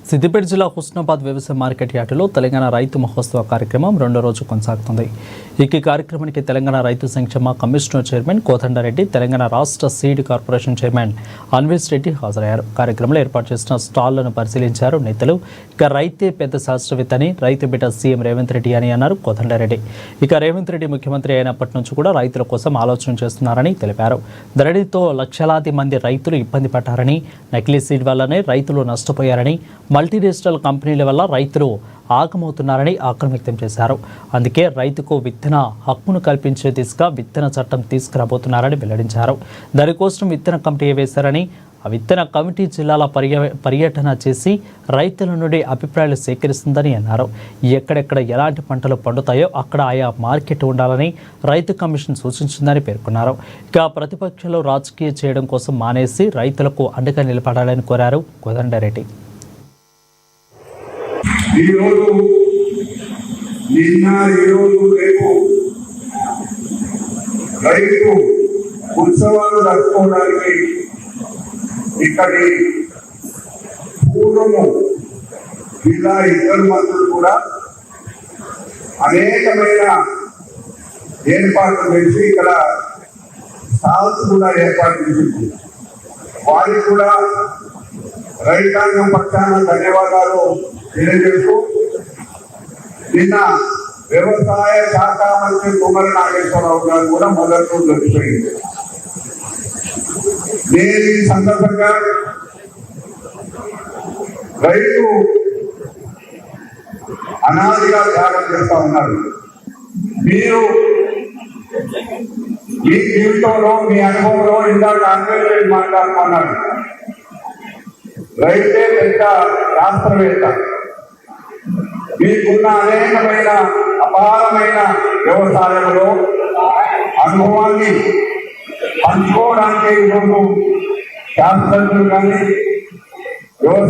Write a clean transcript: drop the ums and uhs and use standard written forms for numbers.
సిద్దిపేట జిల్లా హుస్నాబాద్ వ్యవసాయ మార్కెట్ యార్డులో తెలంగాణ రైతు మహోత్సవ కార్యక్రమం రెండో రోజు కొనసాగుతుంది. ఈ కార్యక్రమానికి తెలంగాణ రైతు సంక్షేమ కమిషనర్ చైర్మన్ కోదండరెడ్డి, తెలంగాణ రాష్ట్ర seed corporation chairman Anvesh Reddy హాజరయ్యారు. కార్యక్రమంలో ఏర్పాటు చేసిన స్టాళ్లను పరిశీలించారు నేతలు. ఇక రైతే పెద్ద శాస్త్రవేత్త అని, రైతు బిడ్డ సీఎం రేవంత్ రెడ్డి అని అన్నారు కోదండరెడ్డి. ఇక రేవంత్ రెడ్డి ముఖ్యమంత్రి అయినప్పటి నుంచి కూడా రైతుల కోసం ఆలోచన చేస్తున్నారని తెలిపారు. ధరణితో లక్షలాది మంది రైతులు ఇబ్బంది పడ్డారని, నకిలీ సీడ్ వల్లనే రైతులు నష్టపోయారని, మల్టీనేషనల్ కంపెనీల వల్ల రైతులు ఆగమవుతున్నారని ఆగ్రహం వ్యక్తం చేశారు. అందుకే రైతుకు విత్తన హక్కును కల్పించే దిశగా విత్తన చట్టం తీసుకురాబోతున్నారని వెల్లడించారు. దానికోసం విత్తన కమిటీ వేశారని, ఆ విత్తన కమిటీ జిల్లాల పర్యటన చేసి రైతుల నుండి అభిప్రాయాలు సేకరిస్తుందని అన్నారు. ఎక్కడెక్కడ ఎలాంటి పంటలు పండుతాయో అక్కడ ఆయా మార్కెట్ ఉండాలని రైతు కమిషన్ సూచించిందని పేర్కొన్నారు. ఇక ప్రతిపక్షంలో రాజకీయం చేయడం కోసం మానేసి రైతులకు అండగా నిలబడాలని కోరారు కోదండరెడ్డి. ఈరోజు నిన్న ఈరోజు రేపు రైతు ఉత్సవాలు జరుపుకోవడానికి ఇక్కడి పూర్వము జిల్లా ఇద్దరు మంత్రులు కూడా అనేకమైన ఏర్పాట్లు చేసి ఇక్కడ స్టాల్స్ కూడా ఏర్పాటు చేసింది. వారికి కూడా రైతాంగం పక్షాన ధన్యవాదాలు తెలియజేస్తూ, నిన్న వ్యవసాయ శాఖ మంత్రి తుమ్మల నాగేశ్వరరావు గారు కూడా మొదటి రోజు చనిపోయింది. నేను ఈ సందర్భంగా రైతు అనాదిగా త్యాగం చేస్తా ఉన్నారు. మీరు మీ జీవితంలో, మీ అనుభవంలో ఇందాక అన్వేషణ మాట్లాడుతున్నారు. రైతే పెద్ద శాస్త్రవేత్త. మీకున్న అనేకమైన అపారమైన వ్యవసాయంలో అనుభవాన్ని పంచుకోవడానికి ఈరోజు శాస్త్రజ్ఞులు కానీ,